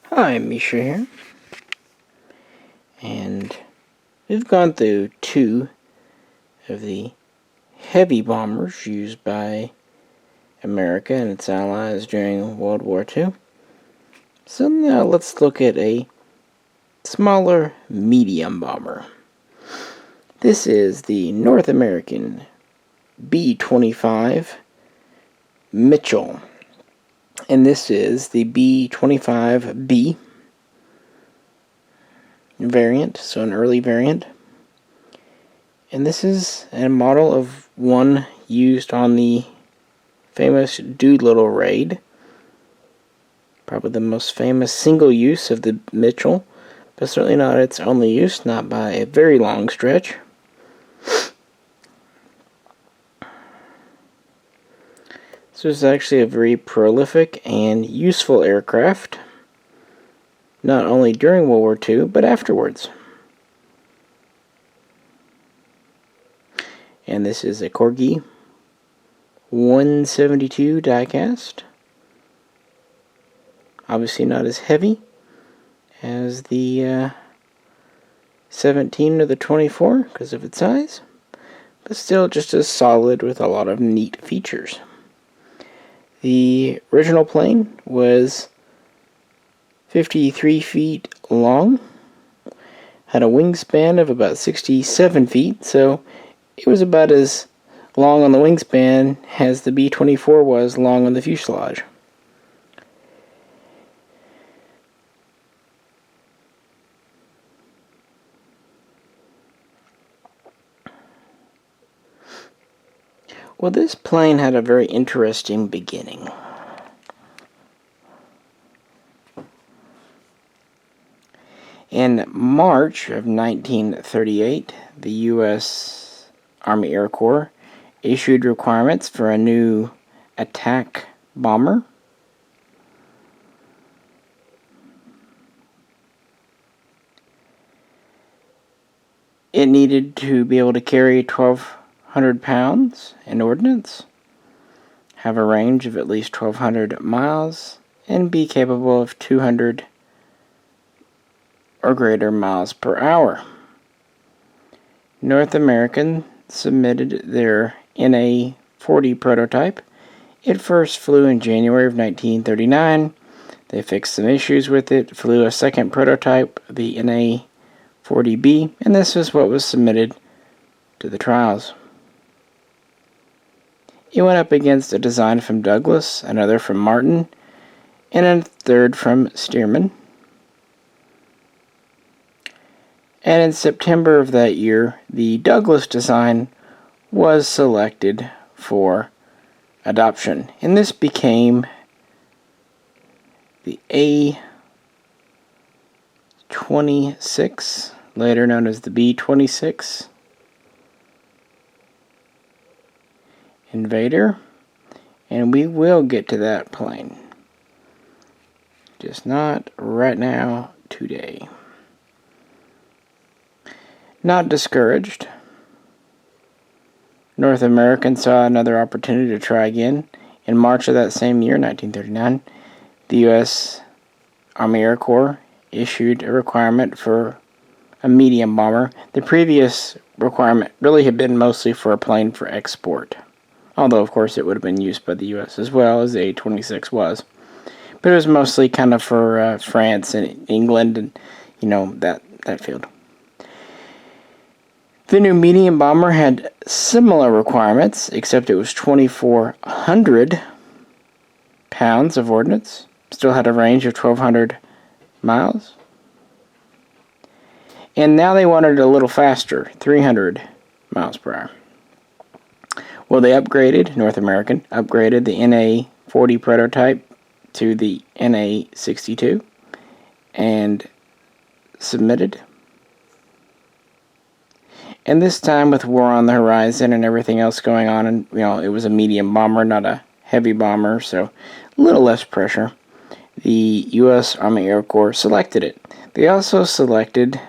Hi, Misha here, and we've gone through two of the heavy bombers used by America and its allies during World War II. So now let's look at a smaller medium bomber. This is the North American B-25 Mitchell, and this is the B-25B variant, so an early variant. And this is a model of one used on the famous Doolittle Raid. Probably the most famous single use of the Mitchell, but certainly not its only use, not by a very long stretch. This was actually a very prolific and useful aircraft, not only during World War II, but afterwards. And this is a Corgi 172 diecast. Obviously not as heavy as the 17 or the 24 because of its size, but still just as solid with a lot of neat features. The original plane was 53 feet long, had a wingspan of about 67 feet, so it was about as long on the wingspan as the B-24 was long on the fuselage. Well, this plane had a very interesting beginning. In March of 1938, the U.S. Army Air Corps issued requirements for a new attack bomber. It needed to be able to carry 1,200 pounds in ordnance, have a range of at least 1,200 miles, and be capable of 200 or greater miles per hour. North American submitted their NA-40 prototype. It first flew in January of 1939. They fixed some issues with it, flew a second prototype, the NA-40B, and this is what was submitted to the trials. It went up against a design from Douglas, another from Martin, and a third from Stearman. And in September of that year, the Douglas design was selected for adoption, and this became the A-26, later known as the B-26 Invader, and we will get to that plane, just not right now today. Not discouraged, North American saw another opportunity to try again. In March of that same year, 1939, the U.S. Army Air Corps issued a requirement for a medium bomber. The previous requirement really had been mostly for a plane for export, although of course it would have been used by the U.S. as well, as the A-26 was. But it was mostly kind of for France and England and, that field. The new medium bomber had similar requirements, except it was 2,400 pounds of ordnance. Still had a range of 1,200 miles. And now they wanted it a little faster, 300 miles per hour. Well, they upgraded, North American, upgraded the NA-40 prototype to the NA-62 and submitted. And this time, with war on the horizon and everything else going on, and it was a medium bomber, not a heavy bomber, so a little less pressure, the U.S. Army Air Corps selected it. They also selected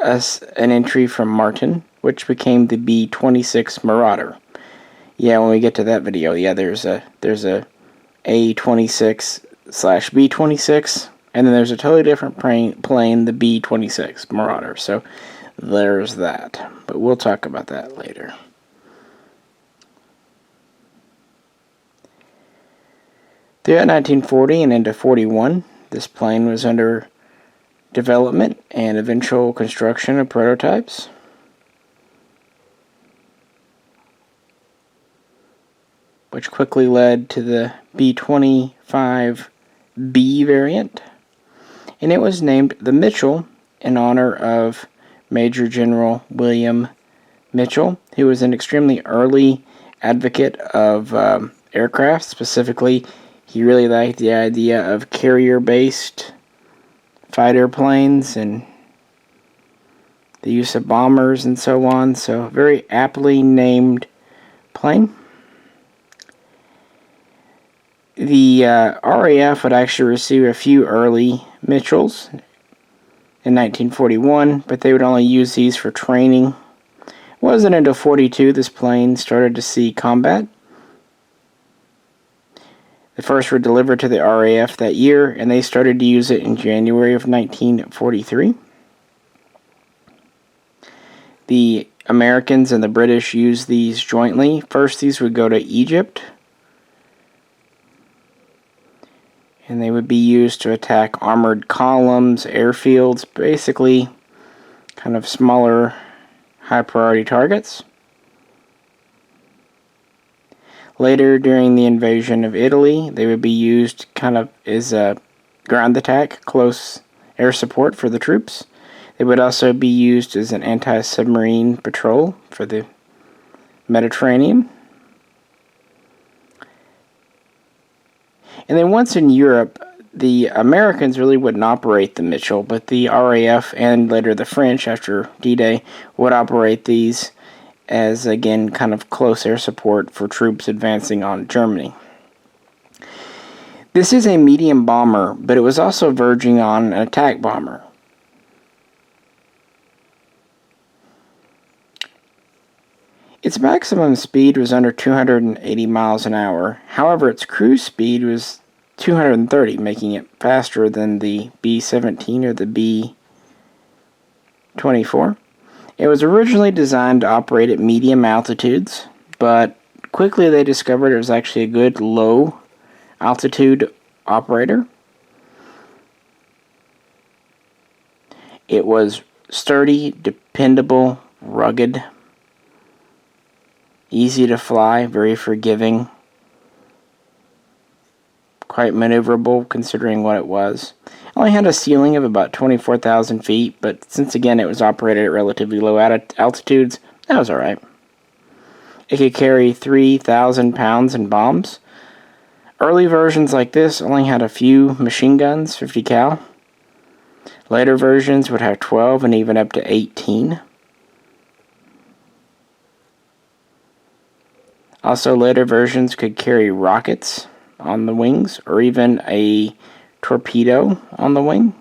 an entry from Martin, which became the B-26 Marauder. Yeah, when we get to that video, there's a A-26 slash B-26, and then there's a totally different plane, the B-26 Marauder. So there's that, but we'll talk about that later. Throughout 1940 and into 41, this plane was under development and eventual construction of prototypes. Which quickly led to the B-25B variant, and it was named the Mitchell in honor of Major General William Mitchell, who was an extremely early advocate of aircraft. Specifically, he really liked the idea of carrier-based fighter planes and the use of bombers and so on. So, very aptly named plane. The RAF would actually receive a few early Mitchells in 1941, but they would only use these for training. It wasn't until 42 this plane started to see combat. The first were delivered to the RAF that year, and they started to use it in January of 1943. The Americans and the British used these jointly. First, these would go to Egypt, and they would be used to attack armored columns, airfields, basically kind of smaller, high-priority targets. Later, during the invasion of Italy, they would be used kind of as a ground attack, close air support for the troops. They would also be used as an anti-submarine patrol for the Mediterranean. And then once in Europe, the Americans really wouldn't operate the Mitchell, but the RAF and later the French, after D-Day, would operate these as, again, kind of close air support for troops advancing on Germany. This is a medium bomber, but it was also verging on an attack bomber. Its maximum speed was under 280 miles an hour. However, its cruise speed was 230, making it faster than the B-17 or the B-24. It was originally designed to operate at medium altitudes, but quickly they discovered it was actually a good low altitude operator. It was sturdy, dependable, rugged, easy to fly, very forgiving, quite maneuverable considering what it was. It only had a ceiling of about 24,000 feet, but since again it was operated at relatively low altitudes, that was alright. It could carry 3,000 pounds in bombs. Early versions like this only had a few machine guns, 50 cal. Later versions would have 12 and even up to 18. Also, later versions could carry rockets on the wings, or even a torpedo on the wing.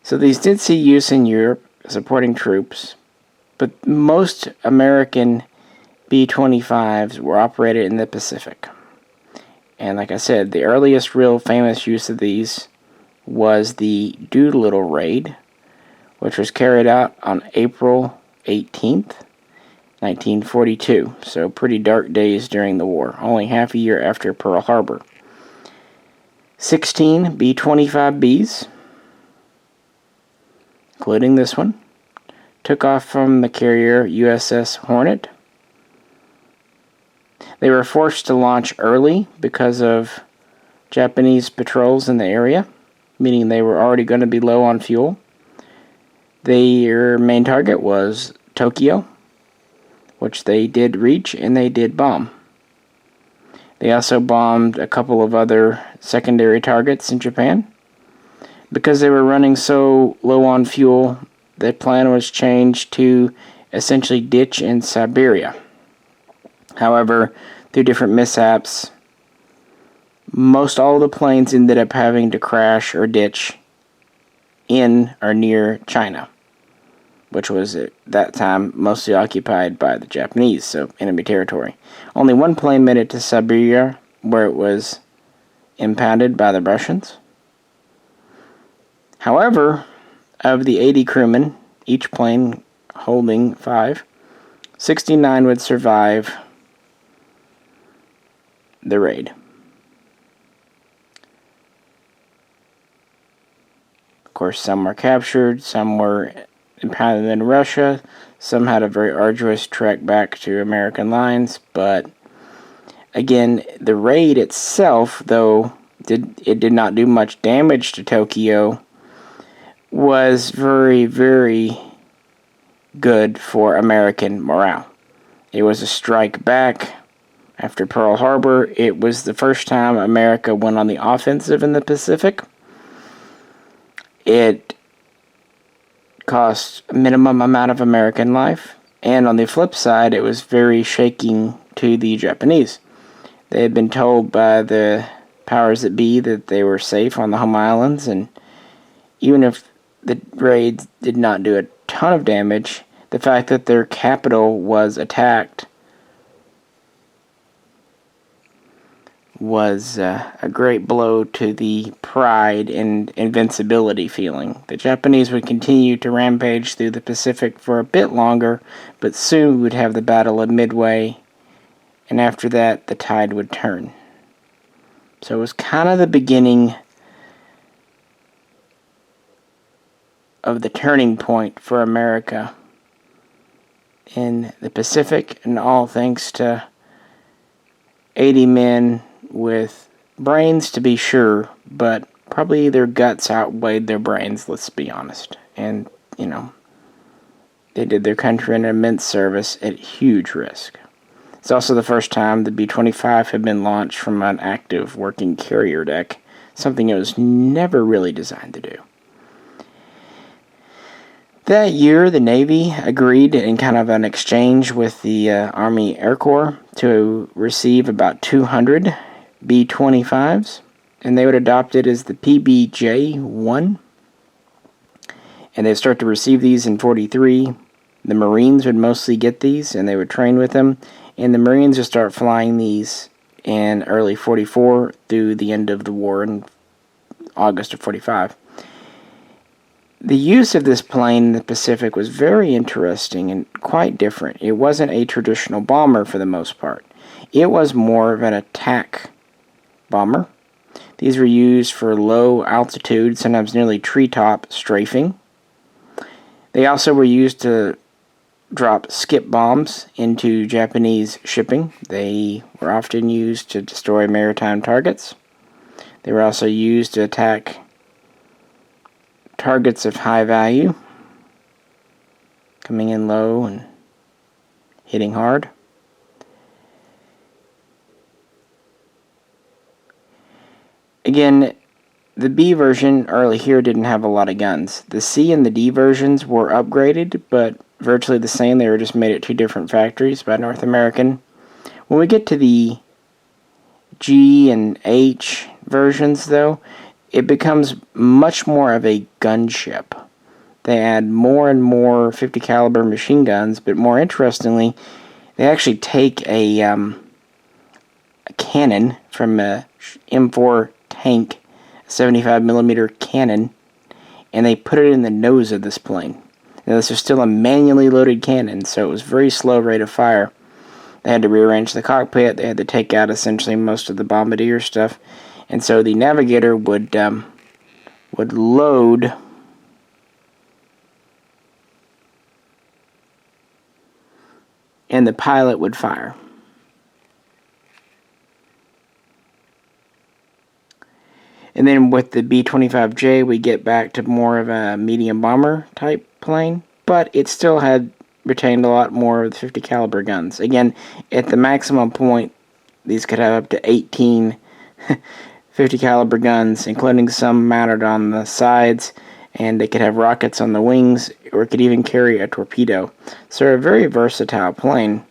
So these did see use in Europe, supporting troops, but most American B-25s were operated in the Pacific. And like I said, the earliest real famous use of these was the Doolittle Raid, which was carried out on April 18th, 1942, so pretty dark days during the war, only half a year after Pearl Harbor. 16 B-25Bs, including this one, took off from the carrier USS Hornet. They were forced to launch early because of Japanese patrols in the area, meaning they were already going to be low on fuel. Their main target was Tokyo, which they did reach and they did bomb. They also bombed a couple of other secondary targets in Japan. Because they were running so low on fuel, the plan was changed to essentially ditch in Siberia. However, through different mishaps, most all of the planes ended up having to crash or ditch in or near China. which was at that time mostly occupied by the Japanese, so enemy territory. Only one plane made it to Siberia, where it was impounded by the Russians. However, of the 80 crewmen, each plane holding 5, 69 would survive the raid. Of course, some were captured, some were impounded in Russia, some had a very arduous trek back to American lines, but again, the raid itself, though it did not do much damage to Tokyo, was very, very good for American morale. It was a strike back after Pearl Harbor. It was the first time America went on the offensive in the Pacific. It cost a minimum amount of American life, and on the flip side, it was very shaking to the Japanese. They had been told by the powers that be that they were safe on the home islands, and even if the raids did not do a ton of damage, the fact that their capital was attacked was a great blow to the pride and invincibility feeling. The Japanese would continue to rampage through the Pacific for a bit longer, but soon we would have the Battle of Midway, and after that, the tide would turn. So it was kind of the beginning of the turning point for America in the Pacific, and all thanks to 80 men with brains, to be sure, but probably their guts outweighed their brains, let's be honest. And, they did their country an immense service at huge risk. It's also the first time the B-25 had been launched from an active working carrier deck, something it was never really designed to do. That year, the Navy agreed in kind of an exchange with the Army Air Corps to receive about 200 B-25s, and they would adopt it as the PBJ-1. And they'd start to receive these in 43. The Marines would mostly get these, and they would train with them, and the Marines would start flying these in early 44 through the end of the war in August of 45. The use of this plane in the Pacific was very interesting and quite different. It wasn't a traditional bomber for the most part. It was more of an attack bomber. These were used for low altitude, sometimes nearly treetop strafing. They also were used to drop skip bombs into Japanese shipping. They were often used to destroy maritime targets. They were also used to attack targets of high value, coming in low and hitting hard. Again, the B version early here didn't have a lot of guns. The C and the D versions were upgraded, but virtually the same. They were just made at two different factories by North American. When we get to the G and H versions, though, it becomes much more of a gunship. They add more and more 50 caliber machine guns, but more interestingly, they actually take a cannon from a M4 tank, a 75 millimeter cannon, and they put it in the nose of this plane. Now, this was still a manually loaded cannon, so it was very slow rate of fire. They had to rearrange the cockpit. They had to take out essentially most of the bombardier stuff. And so the navigator would load and the pilot would fire. And then with the B-25J, we get back to more of a medium bomber type plane, but it still had retained a lot more of the 50 caliber guns. Again, at the maximum point, these could have up to 18 50 caliber guns, including some mounted on the sides, and they could have rockets on the wings, or it could even carry a torpedo. So a very versatile plane.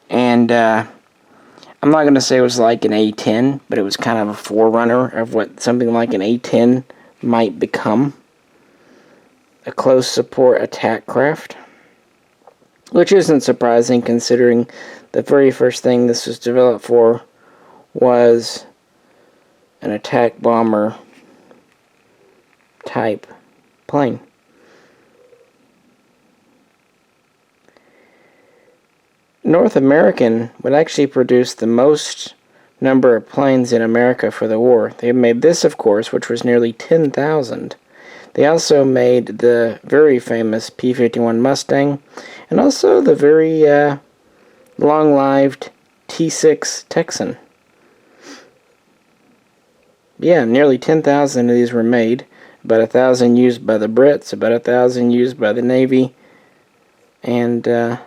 And I'm not going to say it was like an A-10, but it was kind of a forerunner of what something like an A-10 might become. a close support attack craft, which isn't surprising considering the very first thing this was developed for was an attack bomber type plane. North American would actually produce the most number of planes in America for the war. They made this, of course, which was nearly 10,000. They also made the very famous P-51 Mustang, and also the very long-lived T-6 Texan. Yeah, nearly 10,000 of these were made. About 1,000 used by the Brits, about 1,000 used by the Navy, and 200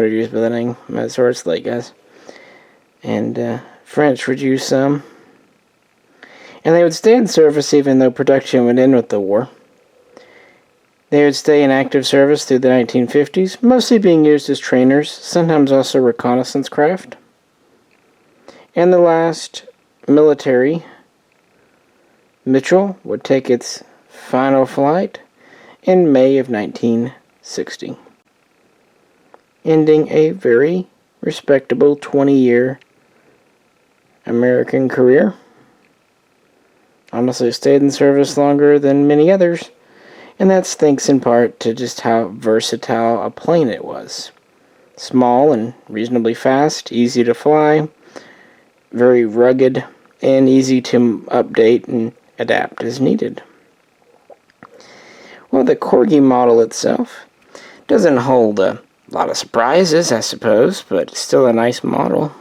used by the Navy. My sword's late, guys. And French would use some. And they would stay in service even though production would end with the war. They would stay in active service through the 1950s, mostly being used as trainers, sometimes also reconnaissance craft. And the last military, Mitchell, would take its final flight in May of 1960, ending a very respectable 20-year American career. Honestly, stayed in service longer than many others, and that's thanks in part to just how versatile a plane it was. Small and reasonably fast, easy to fly, very rugged, and easy to update and adapt as needed. Well, the Corgi model itself doesn't hold a lot of surprises, I suppose, but it's still a nice model.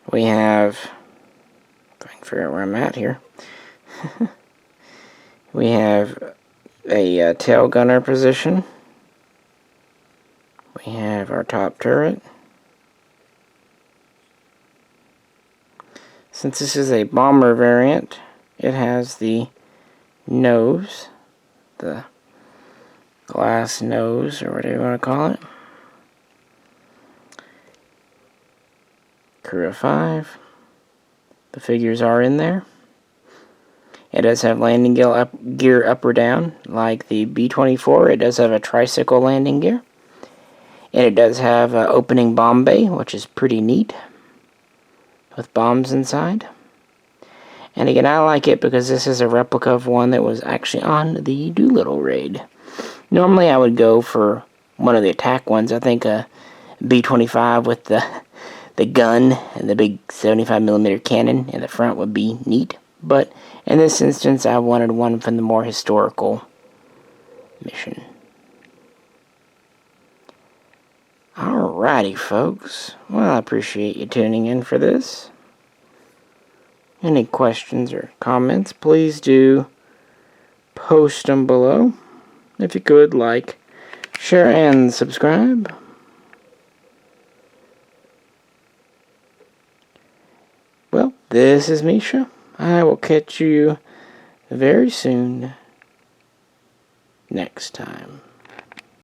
We have, if I can figure out where I'm at here, we have a tail gunner position. We have our top turret. Since this is a bomber variant, it has the nose, the glass nose, or whatever you want to call it. Crew of 5. The figures are in there. It does have landing gear up or down, like the B-24. It does have a tricycle landing gear. And it does have an opening bomb bay, which is pretty neat, with bombs inside. And again, I like it because this is a replica of one that was actually on the Doolittle Raid. Normally I would go for one of the attack ones. I think a B-25 with the gun and the big 75mm cannon in the front would be neat. But in this instance, I wanted one from the more historical mission. Alrighty, folks. Well, I appreciate you tuning in for this. Any questions or comments, please do post them below. If you could, like, share, and subscribe. Well, this is Misha. I will catch you very soon next time.